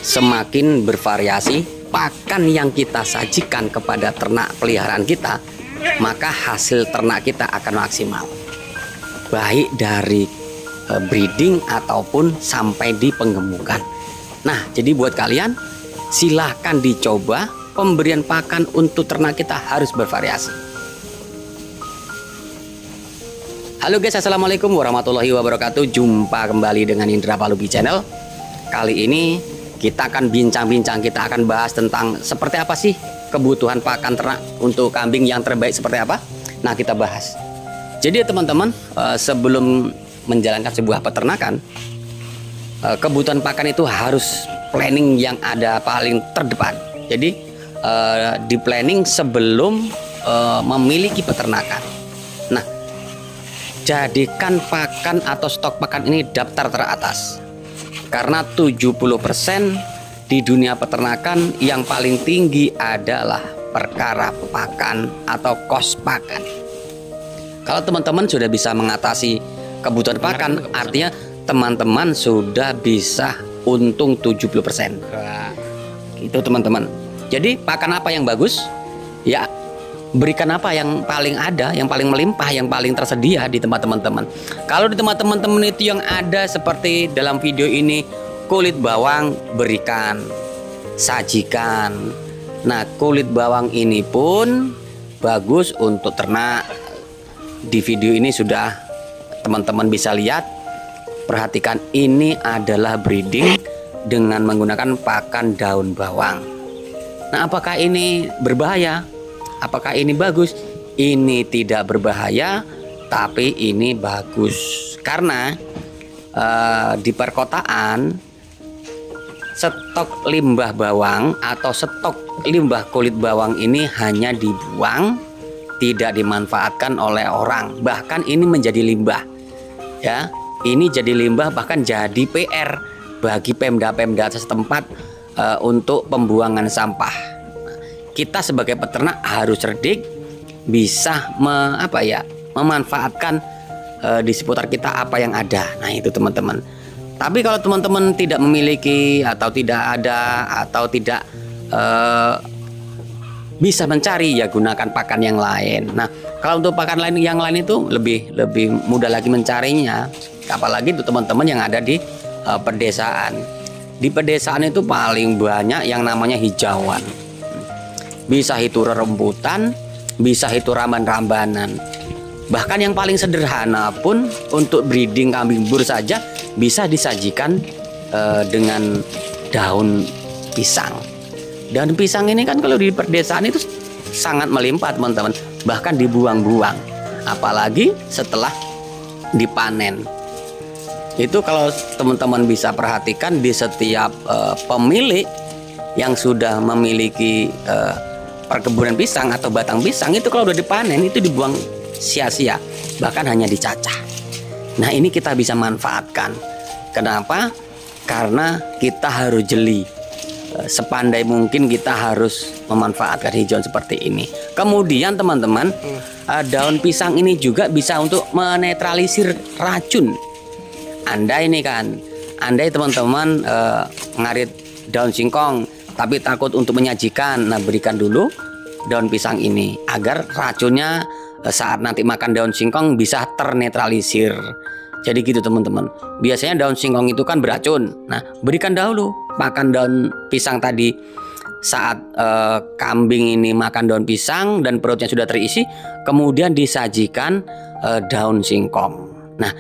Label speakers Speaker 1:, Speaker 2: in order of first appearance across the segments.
Speaker 1: semakin bervariasi pakan yang kita sajikan kepada ternak peliharaan kita, maka hasil ternak kita akan maksimal, baik dari breeding ataupun sampai di penggemukan. Nah, jadi buat kalian silahkan dicoba, pemberian pakan untuk ternak kita harus bervariasi. Halo guys, assalamualaikum warahmatullahi wabarakatuh. Jumpa kembali dengan Indra Palubi Channel. Kali ini kita akan bincang-bincang, kita akan bahas tentang seperti apa sih kebutuhan pakan ternak untuk kambing yang terbaik seperti apa. Nah, kita bahas. Jadi teman-teman, sebelum menjalankan sebuah peternakan, kebutuhan pakan itu harus planning yang ada paling terdepan. Jadi di planning sebelum memiliki peternakan. Nah, jadikan pakan atau stok pakan ini daftar teratas, karena 70% di dunia peternakan yang paling tinggi adalah perkara pakan atau kos pakan. Kalau teman-teman sudah bisa mengatasi kebutuhan pakan, artinya teman-teman sudah bisa untung 70%. Itu teman-teman. Jadi pakan apa yang bagus? Ya, berikan apa yang paling ada, yang paling melimpah, yang paling tersedia di tempat teman-teman. Kalau di tempat teman-teman itu yang ada seperti dalam video ini, kulit bawang, berikan, sajikan. Nah, kulit bawang ini pun bagus untuk ternak. Di video ini sudah teman-teman bisa lihat. Perhatikan, ini adalah breeding dengan menggunakan pakan daun bawang. Nah, apakah ini berbahaya? Apakah ini bagus? Ini tidak berbahaya, tapi ini bagus. Karena di perkotaan, stok limbah bawang atau stok limbah kulit bawang ini hanya dibuang, tidak dimanfaatkan oleh orang. Bahkan ini menjadi limbah. Ya, ini jadi limbah, bahkan jadi PR bagi Pemda-Pemda setempat untuk pembuangan sampah. Kita sebagai peternak harus cerdik, bisa memanfaatkan di seputar kita apa yang ada. Nah, itu teman-teman. Tapi kalau teman-teman tidak memiliki atau tidak ada atau tidak bisa mencari, ya gunakan pakan yang lain. Nah, kalau untuk pakan lain yang lain itu lebih mudah lagi mencarinya. Apalagi untuk teman-teman yang ada di pedesaan. Di pedesaan itu paling banyak yang namanya hijauan. Bisa itu rerembutan, bisa itu ramban-rambanan. Bahkan yang paling sederhana pun untuk breeding kambing bur saja bisa disajikan dengan daun pisang. Daun pisang ini kan kalau di perdesaan itu sangat melimpah teman-teman. Bahkan dibuang-buang, apalagi setelah dipanen. Itu kalau teman-teman bisa perhatikan di setiap pemilik yang sudah memiliki perkebunan pisang atau batang pisang, itu kalau udah dipanen itu dibuang sia-sia, bahkan hanya dicacah. Nah, ini kita bisa manfaatkan. Kenapa? Karena kita harus jeli. Sepandai mungkin kita harus memanfaatkan hijauan seperti ini. Kemudian teman-teman, daun pisang ini juga bisa untuk menetralisir racun. Andai teman-teman ngarit daun singkong tapi takut untuk menyajikan, nah berikan dulu daun pisang ini agar racunnya saat nanti makan daun singkong bisa ternetralisir. Jadi gitu teman-teman. Biasanya daun singkong itu kan beracun. Nah, berikan dahulu makan daun pisang tadi. Saat kambing ini makan daun pisang dan perutnya sudah terisi, kemudian disajikan daun singkong. Nah,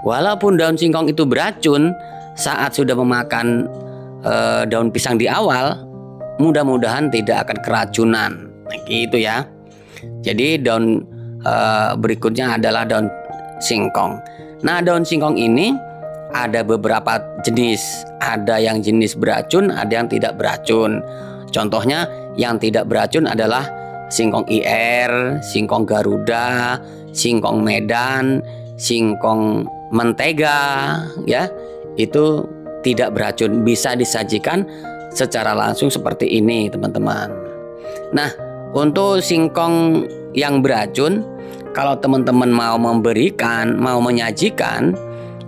Speaker 1: walaupun daun singkong itu beracun, saat sudah memakan daun pisang di awal, mudah-mudahan tidak akan keracunan. Nah, gitu ya. Jadi daun berikutnya adalah daun singkong. Nah, daun singkong ini ada beberapa jenis. Ada yang jenis beracun, ada yang tidak beracun. Contohnya yang tidak beracun adalah singkong IR, singkong Garuda, singkong Medan, singkong mentega, ya. Itu tidak beracun, bisa disajikan secara langsung seperti ini teman-teman. Nah, untuk singkong yang beracun, kalau teman-teman mau memberikan, mau menyajikan,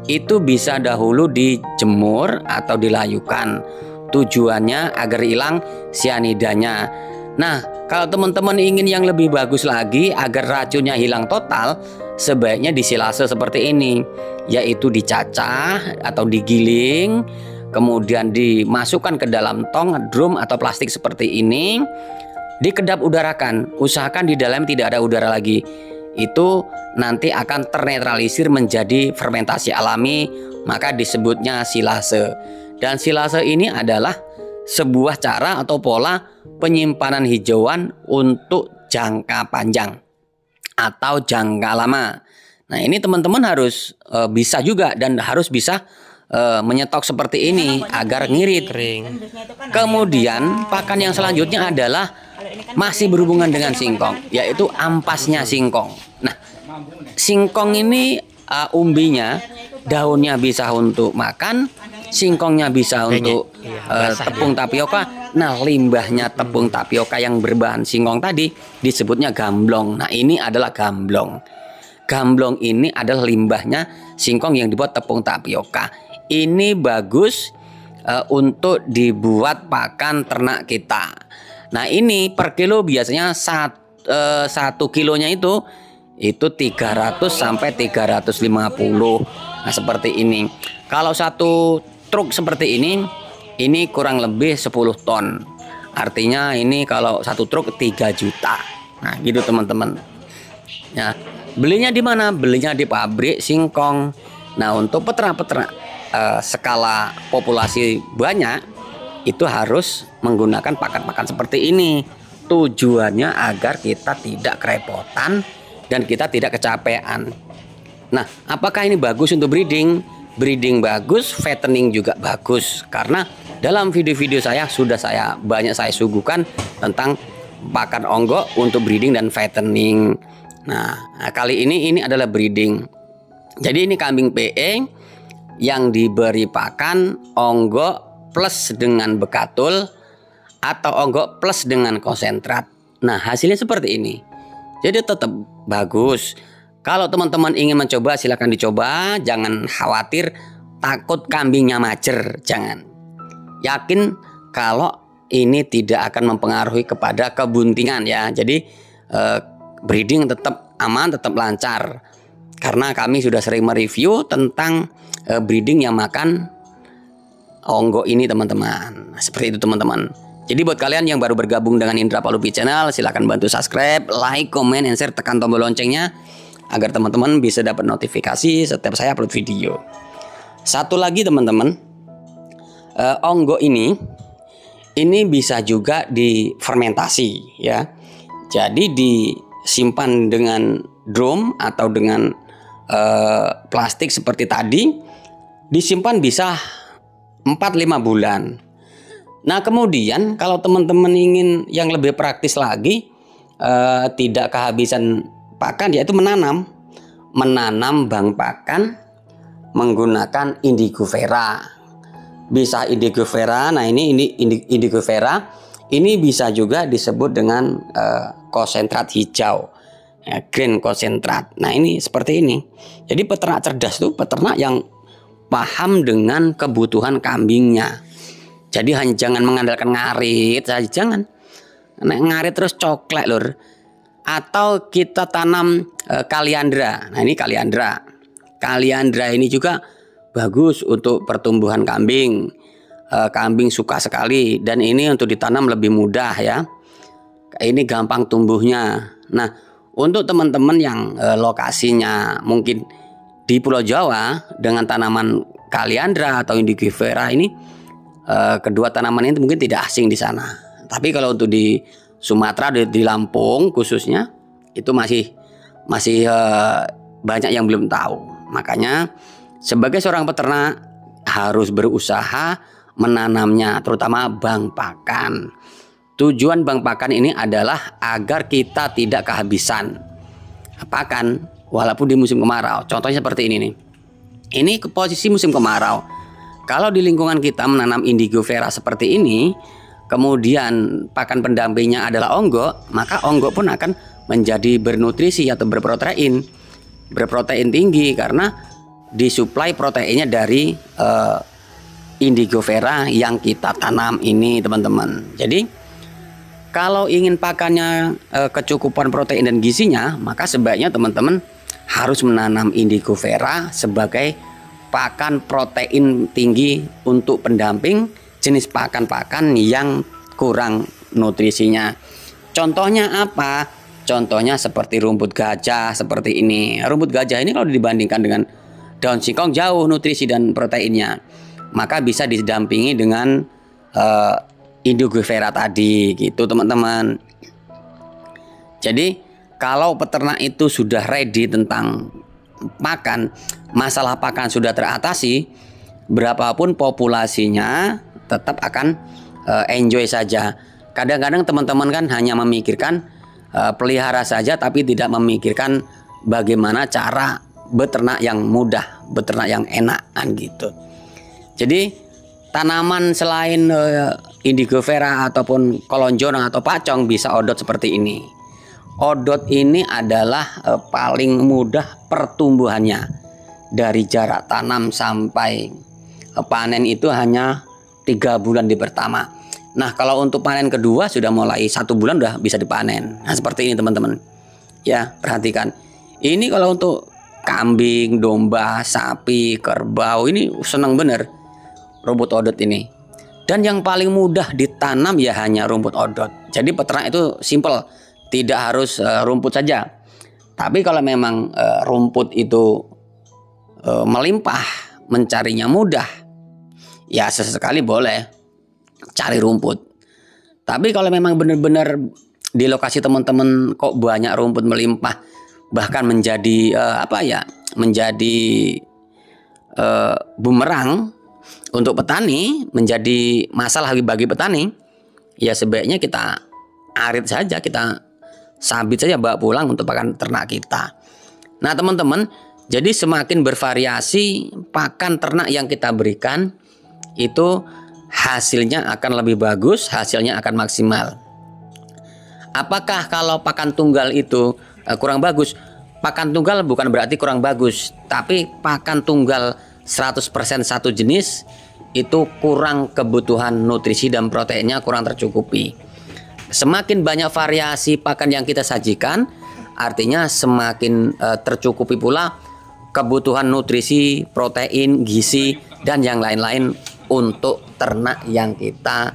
Speaker 1: itu bisa dahulu dijemur atau dilayukan. Tujuannya agar hilang sianidanya. Nah, kalau teman-teman ingin yang lebih bagus lagi agar racunnya hilang total, sebaiknya disilase seperti ini, yaitu dicacah atau digiling, kemudian dimasukkan ke dalam tong, drum atau plastik seperti ini, dikedap udarakan. Usahakan di dalam tidak ada udara lagi. Itu nanti akan ternetralisir menjadi fermentasi alami, maka disebutnya silase. Dan silase ini adalah sebuah cara atau pola penyimpanan hijauan untuk jangka panjang atau jangka lama. Nah, ini teman-teman harus bisa juga dan harus bisa menyetok seperti ini agar ngirit. Kemudian pakan yang selanjutnya adalah masih berhubungan dengan singkong, yaitu ampasnya singkong. Nah, singkong ini umbinya, daunnya bisa untuk makan, singkongnya bisa untuk tepung tapioka. Nah, limbahnya tepung tapioka yang berbahan singkong tadi disebutnya gamblong. Nah, ini adalah gamblong. Gamblong ini adalah limbahnya singkong yang dibuat tepung tapioka. Ini bagus untuk dibuat pakan ternak kita. Nah, ini per kilo biasanya 1 kilonya itu 300 sampai 350. Nah, seperti ini. Kalau satu truk seperti ini kurang lebih 10 ton. Artinya ini kalau satu truk 3 juta. Nah, gitu teman-teman. Ya, belinya di mana? Belinya di pabrik singkong. Nah, untuk peternak-peternak skala populasi banyak itu harus menggunakan pakan-pakan seperti ini. Tujuannya agar kita tidak kerepotan dan kita tidak kecapean. Nah, apakah ini bagus untuk breeding? Breeding bagus, fattening juga bagus. Karena dalam video-video saya sudah banyak saya suguhkan tentang pakan onggo untuk breeding dan fattening. Nah, kali ini adalah breeding. Jadi ini kambing PE yang diberi pakan onggo plus dengan bekatul atau onggo plus dengan konsentrat. Nah, hasilnya seperti ini. Jadi tetap bagus. Kalau teman-teman ingin mencoba, silakan dicoba. Jangan khawatir takut kambingnya mager, jangan. Yakin kalau ini tidak akan mempengaruhi kepada kebuntingan ya. Jadi breeding tetap aman, tetap lancar. Karena kami sudah sering mereview tentang breeding yang makan onggo ini teman-teman. Nah, seperti itu teman-teman. Jadi buat kalian yang baru bergabung dengan Indra Palupi Channel, silahkan bantu subscribe, like, comment, and share, tekan tombol loncengnya agar teman-teman bisa dapat notifikasi setiap saya upload video. Satu lagi teman-teman, onggo ini bisa juga difermentasi ya. Jadi disimpan dengan drum atau dengan plastik seperti tadi, disimpan bisa 4-5 bulan. Nah, kemudian kalau teman-teman ingin yang lebih praktis lagi, tidak kehabisan pakan, yaitu menanam bank pakan menggunakan indigo vera. Bisa indigo vera. Nah, ini indigo vera. Ini bisa juga disebut dengan konsentrat hijau. Ya, green konsentrat. Nah, ini seperti ini. Jadi peternak cerdas itu peternak yang paham dengan kebutuhan kambingnya. Jadi jangan mengandalkan ngarit saja, jangan. Ngarit terus coklek lur. Atau kita tanam kaliandra. Nah, ini kaliandra. Kaliandra ini juga bagus untuk pertumbuhan kambing. Kambing suka sekali dan ini untuk ditanam lebih mudah ya. Ini gampang tumbuhnya. Nah, untuk teman-teman yang lokasinya mungkin di Pulau Jawa dengan tanaman kaliandra atau indigo vera ini, kedua tanaman ini mungkin tidak asing di sana. Tapi kalau untuk di Sumatera, di Lampung khususnya, itu masih banyak yang belum tahu. Makanya sebagai seorang peternak harus berusaha menanamnya, terutama bank pakan. Tujuan bank pakan ini adalah agar kita tidak kehabisan pakan walaupun di musim kemarau. Contohnya seperti ini nih. Ini ke posisi musim kemarau. Kalau di lingkungan kita menanam indigo vera seperti ini, kemudian pakan pendampingnya adalah onggo, maka onggo pun akan menjadi bernutrisi atau berprotein tinggi karena disuplai proteinnya dari Indigofera yang kita tanam ini teman-teman. Jadi kalau ingin pakannya kecukupan protein dan gizinya, maka sebaiknya teman-teman harus menanam Indigofera sebagai pakan protein tinggi untuk pendamping jenis pakan-pakan yang kurang nutrisinya. Contohnya apa? Contohnya seperti rumput gajah seperti ini. Rumput gajah ini kalau dibandingkan dengan daun singkong jauh nutrisi dan proteinnya. Maka bisa didampingi dengan Indigofera tadi gitu teman-teman. Jadi kalau peternak itu sudah ready tentang pakan, masalah pakan sudah teratasi, berapapun populasinya tetap akan enjoy saja. Kadang-kadang teman-teman kan hanya memikirkan pelihara saja tapi tidak memikirkan bagaimana cara beternak yang mudah, beternak yang enak gitu. Jadi tanaman selain Indigofera ataupun kolonjono atau pacong bisa odot seperti ini. Odot ini adalah paling mudah pertumbuhannya. Dari jarak tanam sampai panen itu hanya 3 bulan di pertama. Nah kalau untuk panen kedua sudah mulai 1 bulan udah bisa dipanen. Nah seperti ini teman-teman. Ya perhatikan. Ini kalau untuk kambing, domba, sapi, kerbau ini senang bener rumput odot ini. Dan yang paling mudah ditanam ya hanya rumput odot. Jadi peternak itu simple, tidak harus rumput saja. Tapi kalau memang rumput itu melimpah, mencarinya mudah, ya sesekali boleh cari rumput. Tapi kalau memang benar-benar di lokasi teman-teman kok banyak rumput melimpah, bahkan menjadi menjadi bumerang untuk petani, menjadi masalah bagi petani, ya sebaiknya kita arit saja, kita sabit saja bawa pulang untuk pakan ternak kita. Nah teman-teman, jadi semakin bervariasi pakan ternak yang kita berikan, itu hasilnya akan lebih bagus, hasilnya akan maksimal. Apakah kalau pakan tunggal itu kurang bagus? Pakan tunggal bukan berarti kurang bagus, tapi pakan tunggal 100% satu jenis itu kurang kebutuhan nutrisi dan proteinnya kurang tercukupi. Semakin banyak variasi pakan yang kita sajikan, artinya semakin tercukupi pula kebutuhan nutrisi, protein, gizi, dan yang lain-lain untuk ternak yang kita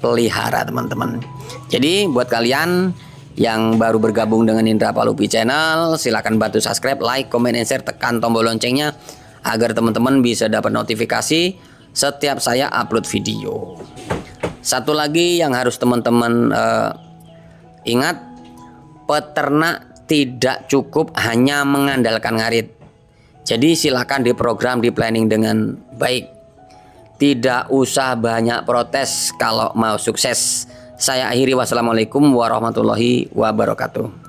Speaker 1: pelihara teman-teman. Jadi buat kalian yang baru bergabung dengan Indra Palupi Channel, silakan bantu subscribe, like, comment, and share, tekan tombol loncengnya agar teman-teman bisa dapat notifikasi setiap saya upload video. Satu lagi yang harus teman-teman ingat, peternak tidak cukup hanya mengandalkan ngarit. Jadi silakan diprogram, di planning dengan baik. Tidak usah banyak protes kalau mau sukses. Saya akhiri, wassalamualaikum warahmatullahi wabarakatuh.